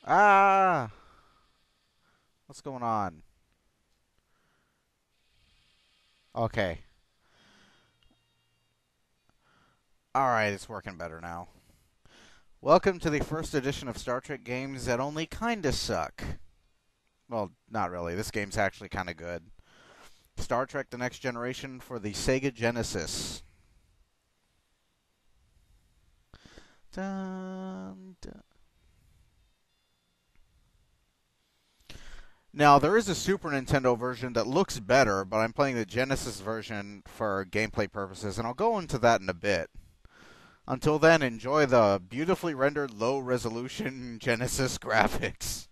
Ah! What's going on? Okay. Alright, it's working better now. Welcome to the first edition of Star Trek games that only kinda suck. Well, not really. This game's actually kinda good. Star Trek The Next Generation for the Sega Genesis. Dun, dun. Now, there is a Super Nintendo version that looks better, but I'm playing the Genesis version for gameplay purposes, and I'll go into that in a bit. Until then, enjoy the beautifully rendered low resolution Genesis graphics.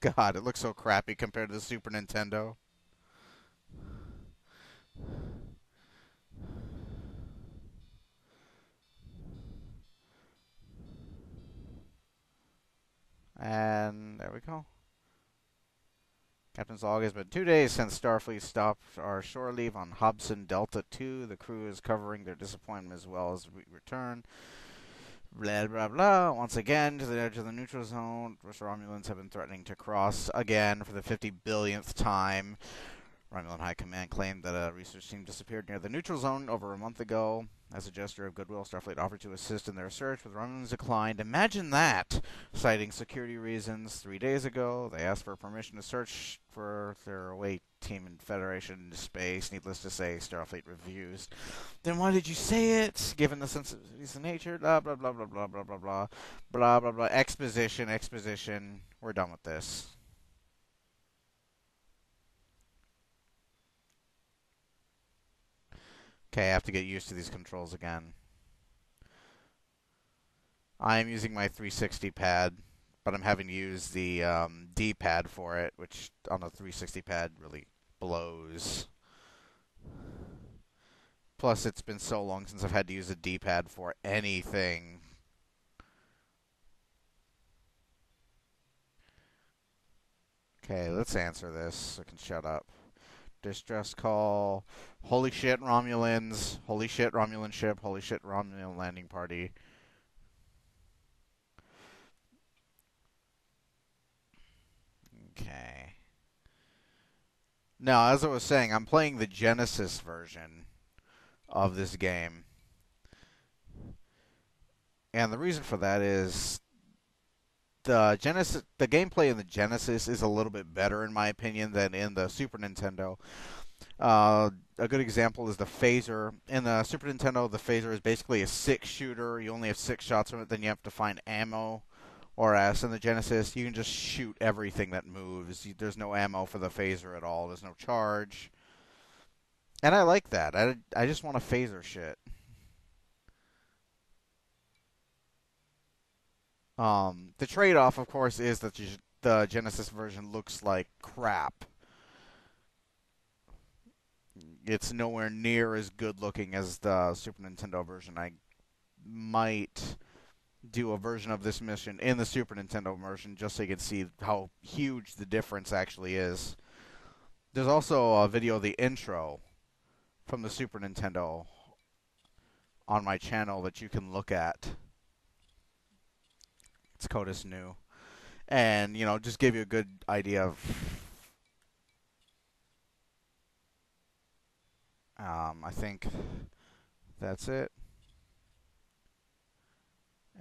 God, it looks so crappy compared to the Super Nintendo. And there we go. Captain's log has been 2 days since Starfleet stopped our shore leave on Hobson Delta 2. The crew is covering their disappointment as well as we return. Blah, blah, blah. Once again, to the edge of the neutral zone, Romulans have been threatening to cross again for the 50 billionth time. Romulan High Command claimed that a research team disappeared near the neutral zone over a month ago. As a gesture of goodwill, Starfleet offered to assist in their search, but the Romulans declined. Imagine that! Citing security reasons, 3 days ago, they asked for permission to search for their away team in Federation space. Needless to say, Starfleet refused. Then why did you say it? Given the sensitivities of nature, blah, blah, blah, blah, blah, blah, blah, blah, blah, blah, blah. Exposition, exposition. We're done with this. Okay, I have to get used to these controls again. I am using my 360 pad, but I'm having to use the D-pad for it, which on the 360 pad really blows. Plus, it's been so long since I've had to use a D-pad for anything. Okay, let's answer this so I can shut up. Distress call. Holy shit, Romulans. Holy shit, Romulan ship. Holy shit, Romulan landing party. Okay. Now, as I was saying, I'm playing the Genesis version of this game. And the reason for that is the gameplay in the Genesis is a little bit better in my opinion than in the Super Nintendo. A good example is the phaser. In the Super Nintendo, the phaser is basically a six-shooter. You only have 6 shots from it, then you have to find ammo. Whereas in the Genesis, you can just shoot everything that moves. There's no ammo for the phaser at all. There's no charge. And I like that. I just want to phaser shit. The trade-off, of course, is that the Genesis version looks like crap. It's nowhere near as good looking as the Super Nintendo version. I might do a version of this mission in the Super Nintendo version just so you can see how huge the difference actually is. There's also a video of the intro from the Super Nintendo on my channel that you can look at. It's CODIS new. And, just give you a good idea of I think that's it.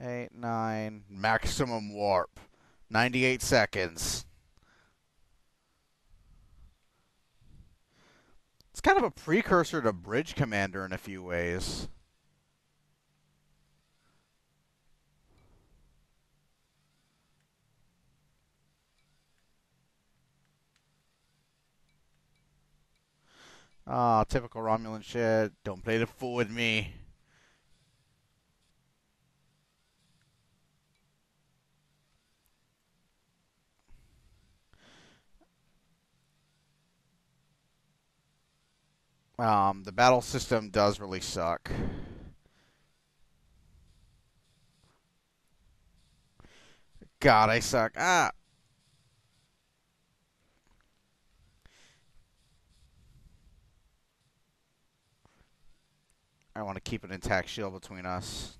8, 9, maximum warp. 98 seconds. It's kind of a precursor to Bridge Commander in a few ways. Ah, typical Romulan shit. Don't play the fool with me. The battle system does really suck. God, I suck. Ah. I want to keep an intact shield between us.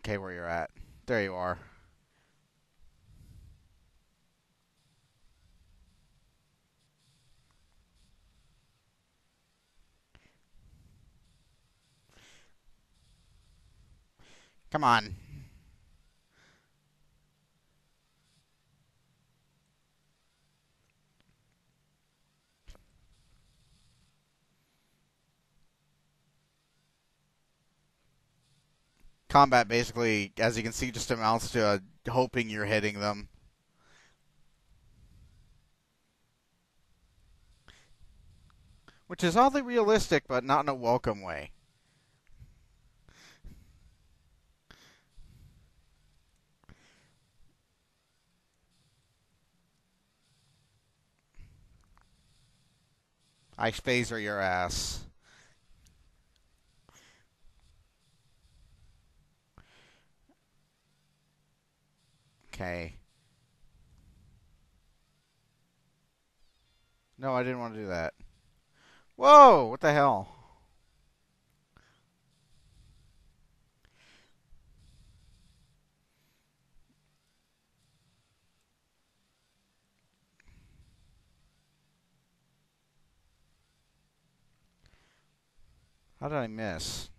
Okay, where you're at. There you are. Come on. Combat basically, as you can see, just amounts to hoping you're hitting them. Which is oddly realistic, but not in a welcome way. I phaser your ass. Okay. No, I didn't want to do that. Whoa! What the hell? How did I miss?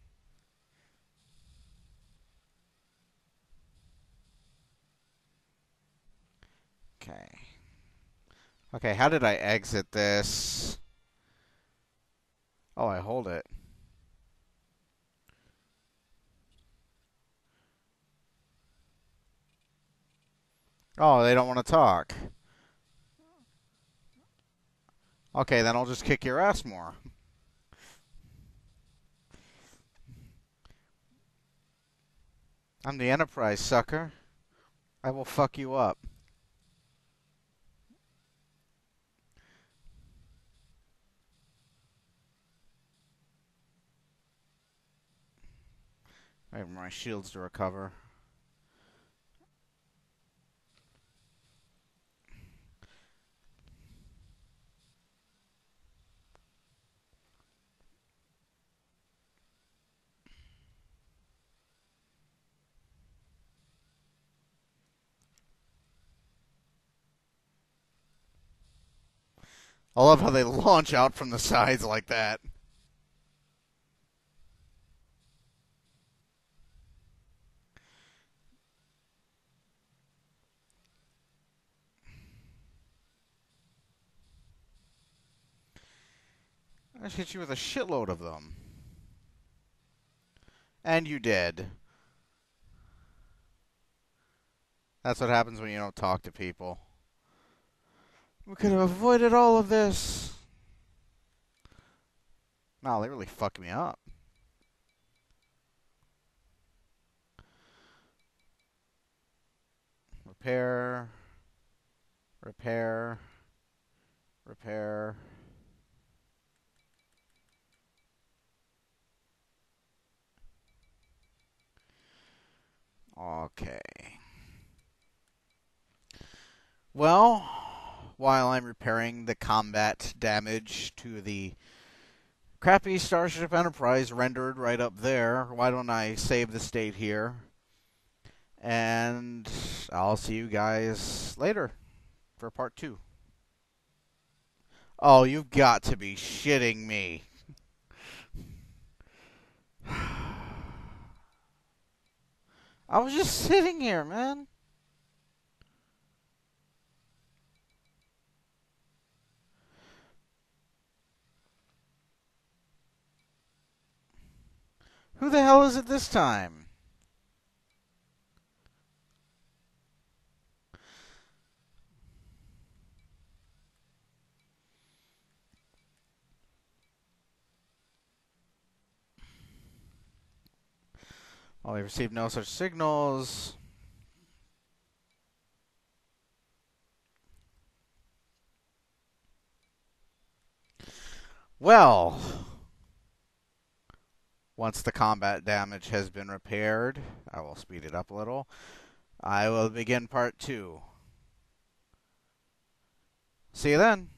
Okay. Okay, how did I exit this? Oh, I hold it. Oh, they don't want to talk. Okay, then I'll just kick your ass more. I'm the Enterprise, sucker. I will fuck you up. I have my shields to recover. I love how they launch out from the sides like that. I just hit you with a shitload of them. And you did. That's what happens when you don't talk to people. We could have avoided all of this. Wow, they really fucked me up. Repair. Repair. Repair. Okay. Well, while I'm repairing the combat damage to the crappy Starship Enterprise rendered right up there, why don't I save the state here? And I'll see you guys later for part 2. Oh, you've got to be shitting me. I was just sitting here, man. Who the hell is it this time? Oh, we received no such signals. Well, once the combat damage has been repaired, I will speed it up a little. I will begin part 2. See you then.